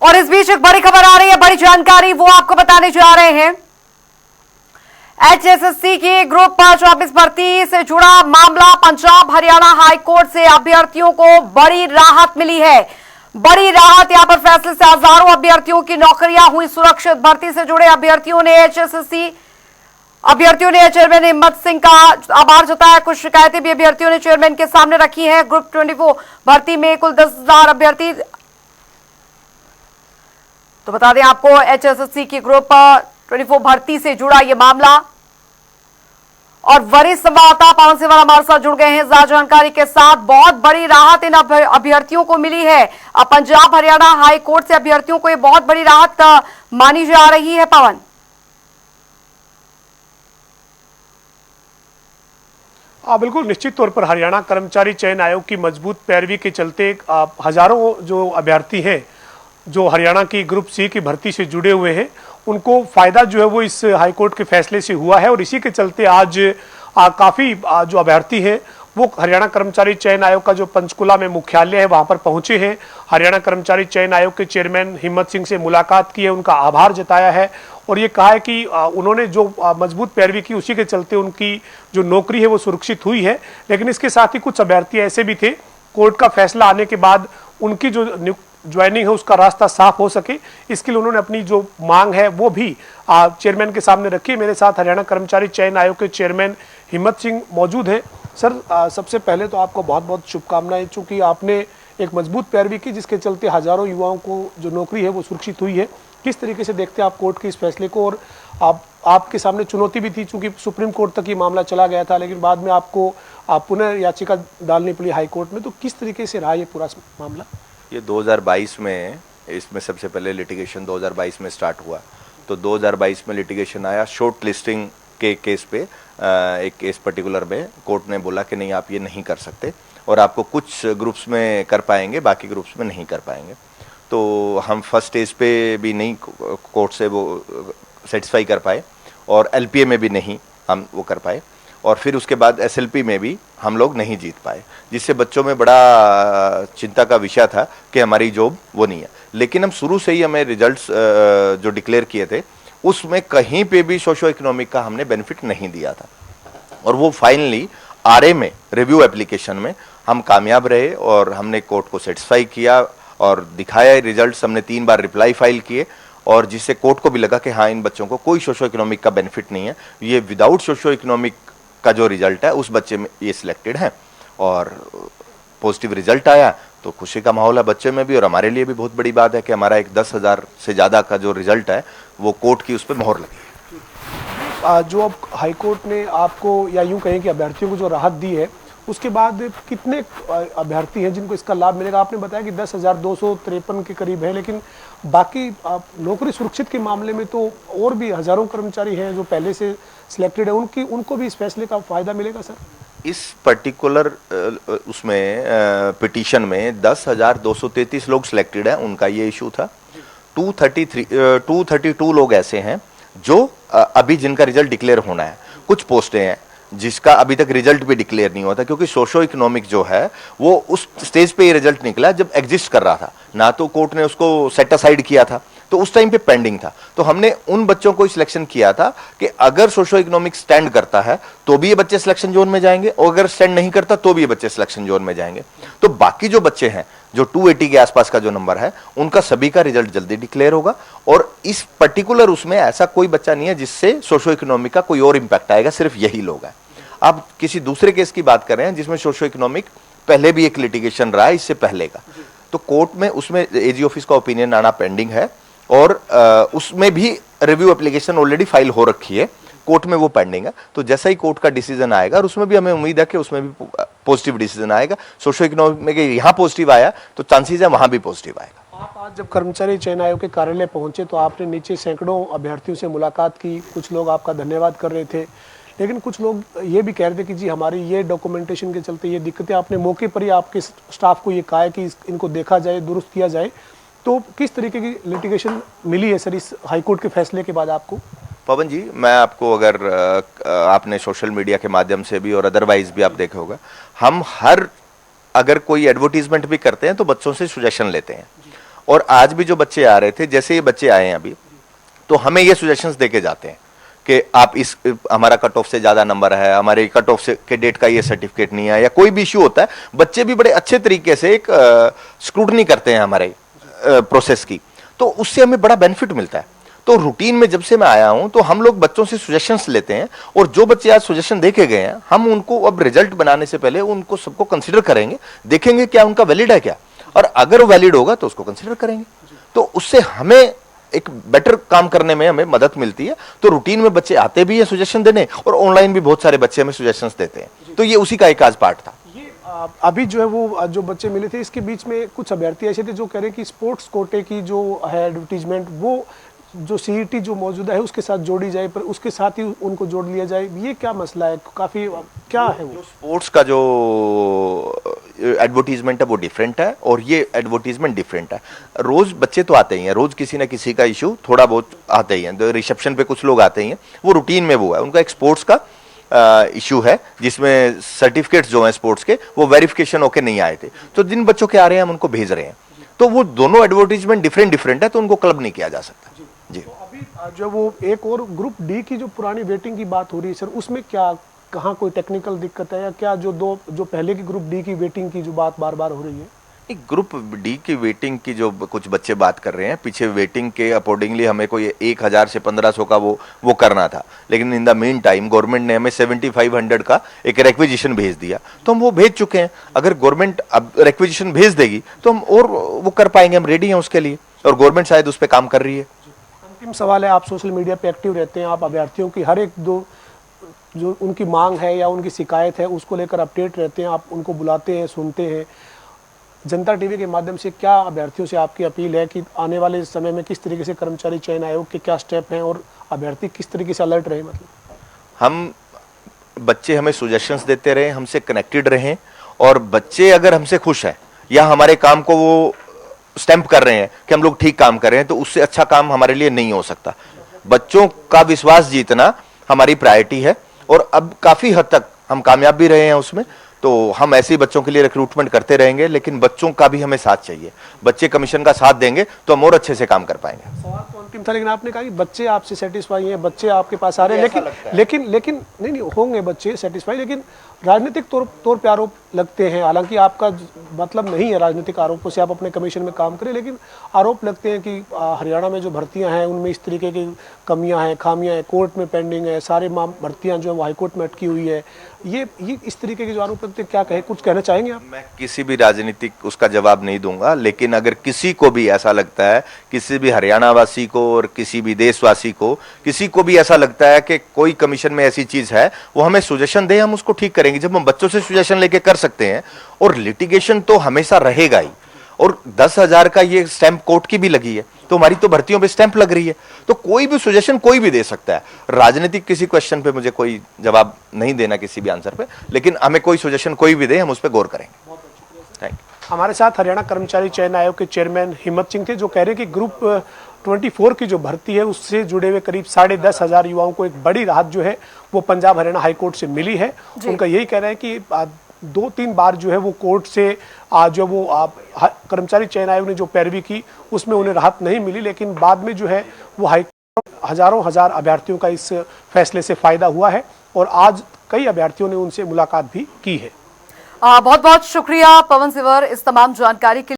और इस बीच एक बड़ी खबर आ रही है, बड़ी जानकारी वो आपको बताने जा रहे हैं। एचएसएससी की ग्रुप 24 भर्ती से जुड़ा मामला, पंजाब हरियाणा हाईकोर्ट से अभ्यर्थियों को बड़ी राहत मिली है। बड़ी राहत, यहां पर फैसले से हजारों अभ्यर्थियों की नौकरियां हुई सुरक्षित। भर्ती से जुड़े अभ्यर्थियों ने चेयरमैन हिम्मत सिंह का आभार जताया। कुछ शिकायतें भी अभ्यर्थियों ने चेयरमैन के सामने रखी हैं। ग्रुप 24 भर्ती में कुल 10,000 अभ्यर्थी। तो बता दें आपको, एचएसएससी की ग्रुप 24 भर्ती से जुड़ा यह मामला, और वरिष्ठ संवाददाता पवन सिंह हमारे साथ जुड़ गए हैं ज्यादा जानकारी के साथ। बहुत बड़ी राहत इन अभ्यर्थियों को मिली है। पंजाब हरियाणा हाई कोर्ट से अभ्यर्थियों को यह बहुत बड़ी राहत मानी जा रही है। पवन, बिल्कुल निश्चित तौर पर हरियाणा कर्मचारी चयन आयोग की मजबूत पैरवी के चलते हजारों जो अभ्यर्थी हैं जो हरियाणा की ग्रुप सी की भर्ती से जुड़े हुए हैं, उनको फायदा जो है वो इस हाईकोर्ट के फैसले से हुआ है। और इसी के चलते आज काफी जो अभ्यर्थी हैं वो हरियाणा कर्मचारी चयन आयोग का जो पंचकुला में मुख्यालय है वहां पर पहुंचे हैं। हरियाणा कर्मचारी चयन आयोग के चेयरमैन हिम्मत सिंह से मुलाकात की है, उनका आभार जताया है और ये कहा है कि उन्होंने जो मजबूत पैरवी की उसी के चलते उनकी जो नौकरी है वो सुरक्षित हुई है। लेकिन इसके साथ ही कुछ अभ्यर्थी ऐसे भी थे, कोर्ट का फैसला आने के बाद उनकी जो ज्वाइनिंग है उसका रास्ता साफ हो सके, इसके लिए उन्होंने अपनी जो मांग है वो भी चेयरमैन के सामने रखी। मेरे साथ हरियाणा कर्मचारी चयन आयोग के चेयरमैन हिम्मत सिंह मौजूद हैं। सर, सबसे पहले तो आपको बहुत बहुत शुभकामनाएं, चूंकि आपने एक मजबूत पैरवी की जिसके चलते हजारों युवाओं को जो नौकरी है वो सुरक्षित हुई है। किस तरीके से देखते हैं आप कोर्ट के इस फैसले को? और आपके सामने चुनौती भी थी, चूंकि सुप्रीम कोर्ट तक ये मामला चला गया था, लेकिन बाद में आपको पुनः याचिका डालनी पड़ी हाई कोर्ट में, तो किस तरीके से रहा ये पूरा मामला? ये 2022 में, इसमें सबसे पहले लिटिगेशन 2022 में स्टार्ट हुआ। तो 2022 में लिटिगेशन आया शॉर्ट लिस्टिंग के केस पे। एक केस पर्टिकुलर में कोर्ट ने बोला कि नहीं, आप ये नहीं कर सकते और आपको कुछ ग्रुप्स में कर पाएंगे, बाकी ग्रुप्स में नहीं कर पाएंगे। तो हम फर्स्ट स्टेज पे भी नहीं कोर्ट से वो सेटिस्फाई कर पाए और एलपीए में भी नहीं हम वो कर पाए, और फिर उसके बाद एसएलपी में भी हम लोग नहीं जीत पाए, जिससे बच्चों में बड़ा चिंता का विषय था कि हमारी जॉब वो नहीं है। लेकिन हम शुरू से ही हमें रिजल्ट्स जो डिक्लेयर किए थे उसमें कहीं पे भी सोशो इकोनॉमिक का हमने बेनिफिट नहीं दिया था, और वो फाइनली आरए में रिव्यू एप्लीकेशन में हम कामयाब रहे और हमने कोर्ट को सेटिस्फाई किया और दिखाया रिजल्ट्स। हमने 3 बार रिप्लाई फाइल किए और जिससे कोर्ट को भी लगा कि हाँ, इन बच्चों को कोई सोशो इकोनॉमिक का बेनिफिट नहीं है, ये विदाउट सोशो इकोनॉमिक का जो रिजल्ट है उस बच्चे में ये सिलेक्टेड है। और पॉजिटिव रिजल्ट आया तो खुशी का माहौल है बच्चे में भी, और हमारे लिए भी बहुत बड़ी बात है कि हमारा एक 10,000 से ज़्यादा का जो रिजल्ट है वो कोर्ट की उस पर मोहर लगी। जो अब हाईकोर्ट ने आपको, या यूं कहें कि अभ्यर्थियों को जो राहत दी है, उसके बाद कितने अभ्यर्थी हैं जिनको इसका लाभ मिलेगा? आपने बताया कि 10,253 के करीब है, लेकिन बाकी नौकरी सुरक्षित के मामले में तो और भी हजारों कर्मचारी हैं जो पहले से सिलेक्टेड है, उनको भी इस फैसले का फायदा मिलेगा सर? इस पर्टिकुलर उसमें पिटीशन में 10,233 लोग सिलेक्टेड हैं, उनका ये इशू था। 232 लोग ऐसे हैं जो अभी जिनका रिजल्ट डिक्लेयर होना है। कुछ पोस्टें हैं जिसका अभी तक रिजल्ट भी डिक्लेयर नहीं हुआ था, क्योंकि सोशो इकोनॉमिक जो है वो उस स्टेज पे ये रिजल्ट निकला जब एग्जिस्ट कर रहा था ना, तो कोर्ट ने उसको सेट असाइड किया था, तो उस टाइम पे पेंडिंग था। तो हमने उन बच्चों को सिलेक्शन किया था कि अगर सोशो इकोनॉमिक स्टैंड करता है तो भी ये बच्चे सिलेक्शन जोन में जाएंगे, और अगर स्टैंड नहीं करता तो भी ये बच्चे सिलेक्शन जोन में जाएंगे। तो बाकी जो बच्चे हैं जो 280 के आसपास का जो नंबर है, उनका सभी का रिजल्ट जल्दी डिक्लेयर होगा। और इस पर्टिकुलर उसमें ऐसा कोई बच्चा नहीं है जिससे सोशो इकोनॉमिक का कोई और इंपैक्ट आएगा, सिर्फ यही लोग हैं। आप किसी दूसरे केस की बात कर रहे हैं जिसमें सोशो इकोनॉमिक पहले भी एक लिटिगेशन रहा है इससे पहले का, तो कोर्ट में उसमें एजी ऑफिस का ओपिनियन आना पेंडिंग है, और उसमें भी रिव्यू एप्लीकेशन ऑलरेडी फाइल हो रखी है, कोर्ट में वो पेंडिंग है। तो जैसा ही कोर्ट का डिसीजन आएगा, और उसमें भी हमें उम्मीद है कि उसमें भी पॉजिटिव डिसीजन आएगा। सोशो इकोनॉमिक में यहाँ पॉजिटिव आया तो चांसेस है वहां भी पॉजिटिव आएगा। आप आज जब कर्मचारी चयन आयोग के कार्यालय पहुंचे तो आपने नीचे सैकड़ों अभ्यर्थियों से मुलाकात की, कुछ लोग आपका धन्यवाद कर रहे थे, लेकिन कुछ लोग ये भी कह रहे थे कि जी हमारी ये डॉक्यूमेंटेशन के चलते ये दिक्कतें, आपने मौके पर ही आपके स्टाफ को ये कहा है कि इनको देखा जाए, दुरुस्त किया जाए। तो किस तरीके की लिटिगेशन मिली है सर इस हाईकोर्ट के फैसले के बाद आपको? पवन जी, मैं आपको, अगर आपने सोशल मीडिया के माध्यम से भी और अदरवाइज भी आप देखा होगा, हम अगर कोई एडवर्टीजमेंट भी करते हैं तो बच्चों से सुजेशन लेते हैं, और आज भी जो बच्चे आ रहे थे, जैसे ये बच्चे आए हैं अभी, तो हमें ये सजेशंस देके जाते हैं कि आप इस हमारा कट ऑफ से ज्यादा नंबर है, हमारे कट ऑफ से के डेट का ये सर्टिफिकेट नहीं है, या कोई भी इश्यू होता है, बच्चे भी बड़े अच्छे तरीके से एक स्क्रूटनी करते हैं हमारे प्रोसेस की, तो उससे हमें बड़ा बेनिफिट मिलता है। तो रूटीन में जब से मैं आया हूं तो हम लोग बच्चों से सजेशंस लेते हैं, और जो बच्चे आज सजेशन देके गए हैं, हम उनको अब रिजल्ट बनाने से पहले उनको सबको कंसिडर करेंगे, देखेंगे क्या उनका वैलिड है क्या, और अगर वो वैलिड होगा तो उसको कंसिडर करेंगे। तो उससे हमें एक बेटर काम करने में हमें मदद मिलती है। तो रूटीन में बच्चे आते भी हैं सजेशन देने, और ऑनलाइन भी बहुत सारे बच्चे हमें सजेशंस देते हैं। तो ये उसी का एक आज पार्ट था। ये अभी जो है वो जो बच्चे मिले थे, इसके बीच में कुछ अभ्यर्थी ऐसे थे जो कह रहे हैं कि स्पोर्ट्स कोटे की जो है एडवर्टीजमेंट, वो जो सीईटी जो मौजूदा है उसके साथ जोड़ी जाए, पर उसके साथ ही उनको जोड़ लिया जाए। ये क्या मसला है? काफी क्या है वो? स्पोर्ट्स का जो एडवर्टीजमेंट है वो डिफरेंट है, और ये एडवर्टीजमेंट डिफरेंट है। रोज बच्चे तो आते ही हैं, रोज किसी ना किसी का इशू थोड़ा बहुत आते ही हैं। रिसेप्शन पे कुछ लोग आते ही हैं, वो रूटीन में वो है, उनका एक स्पोर्ट्स का इशू है, जिसमें सर्टिफिकेट्स जो हैं स्पोर्ट्स के वो वेरिफिकेशन होके नहीं आए थे। तो जिन बच्चों के आ रहे हैं हम उनको भेज रहे हैं। तो वो दोनों एडवर्टीजमेंट डिफरेंट है, तो उनको क्लब नहीं किया जा सकता जी। तो अभी जो वो एक और ग्रुप डी की जो पुरानी वेटिंग की बात हो रही है सर, उसमें क्या कहाँ कोई टेक्निकल दिक्कत है, या क्या जो पहले की ग्रुप डी की वेटिंग की जो बात बार बार हो रही है? एक ग्रुप डी की वेटिंग की जो कुछ बच्चे बात कर रहे हैं, पीछे वेटिंग के अकॉर्डिंगली हमें कोई 1000 से 1500 का वो करना था, लेकिन in the mean time government ने हमें 7500 का एक रिक्विजिशन भेज दिया, तो हम वो भेज चुके हैं। अगर गवर्नमेंट अब रिक्विजिशन भेज देगी तो हम और वो कर पाएंगे, हम रेडी हैं उसके लिए, और गवर्नमेंट शायद उस पर काम कर रही है। अंतिम सवाल है, आप सोशल मीडिया पे एक्टिव रहते हैं, आप अभ्यर्थियों की हर एक दो जो उनकी मांग है या उनकी शिकायत है उसको लेकर अपडेट रहते हैं, आप उनको बुलाते हैं, सुनते हैं। जनता टीवी के माध्यम से क्या अभ्यर्थियों से आपकी अपील है कि आने वाले समय में किस तरीके से कर्मचारी चयन आयोग के क्या स्टेप हैं, और अभ्यर्थी किस तरीके से अलर्ट रहे? मतलब हम बच्चे हमें सजेशंस देते रहे, हमसे कनेक्टेड रहें, और बच्चे अगर हमसे खुश हैं या हमारे काम को वो स्टैंप कर रहे हैं कि हम लोग ठीक काम कर रहे हैं, तो उससे अच्छा काम हमारे लिए नहीं हो सकता। बच्चों का विश्वास जीतना हमारी प्रायोरिटी है, और अब काफी हद तक हम कामयाब भी रहे हैं उसमें। तो हम ऐसे ही बच्चों के लिए रिक्रूटमेंट करते रहेंगे, लेकिन बच्चों का भी हमें साथ चाहिए। बच्चे कमीशन का साथ देंगे तो हम और अच्छे से काम कर पाएंगे। सवाल तो अंतिम था, लेकिन आपने कहा कि बच्चे आपसे सेटिस्फाई हैं, बच्चे आपके पास आ रहे हैं, लेकिन नहीं होंगे बच्चे सेटिस्फाई, लेकिन राजनीतिक तौर पे आरोप लगते हैं। हालांकि आपका मतलब नहीं है राजनीतिक आरोपों से, आप अपने कमीशन में काम करें, लेकिन आरोप लगते हैं कि हरियाणा में जो भर्तियां हैं उनमें इस तरीके की कमियां हैं, खामियां हैं, कोर्ट में पेंडिंग है, सारे भर्तियां जो है वो हाईकोर्ट में अटकी हुई है। ये इस तरीके के जो आरोप लगते हैं, क्या कहे, कुछ कहना चाहेंगे आप? मैं किसी भी राजनीतिक उसका जवाब नहीं दूंगा, लेकिन अगर किसी को भी ऐसा लगता है, किसी भी हरियाणा वासी को और किसी भी देशवासी को, किसी को भी ऐसा लगता है कि कोई कमीशन में ऐसी चीज है, वो हमें सजेशन दे, हम उसको ठीक करेंगे। जब हम बच्चों से सजेशन लेके कर सकते हैं, और लिटिगेशन तो हमेशा रहेगा ही, और 10,000 का ये स्टैंप कोर्ट की भी लगी है, तो हमारी तो भर्तियों पे स्टैंप लग रही है। तो कोई भी सजेशन कोई भी दे सकता है। राजनीतिक किसी क्वेश्चन पे मुझे कोई जवाब नहीं देना, किसी भी आंसर पे, लेकिन हमें कोई सजेशन कोई भी दे, हम उस पर गौर करेंगे। Thank you. हमारे साथ हरियाणा कर्मचारी चयन आयोग के चेयरमैन हिम्मत सिंह थे, जो कह रहे हैं कि ग्रुप 24 की जो भर्ती है उससे जुड़े हुए करीब 10,500 युवाओं को एक बड़ी राहत जो है वो पंजाब हरियाणा हाईकोर्ट से मिली है। उनका यही कहना है कि 2-3 बार जो है वो कोर्ट से जो वो कर्मचारी चयन आयोग ने जो पैरवी की उसमें उन्हें राहत नहीं मिली, लेकिन बाद में जो है वो हाईकोर्ट हजार अभ्यर्थियों का इस फैसले से फायदा हुआ है, और आज कई अभ्यर्थियों ने उनसे मुलाकात भी की है। बहुत बहुत शुक्रिया पवन सिवर इस तमाम जानकारी के लिए।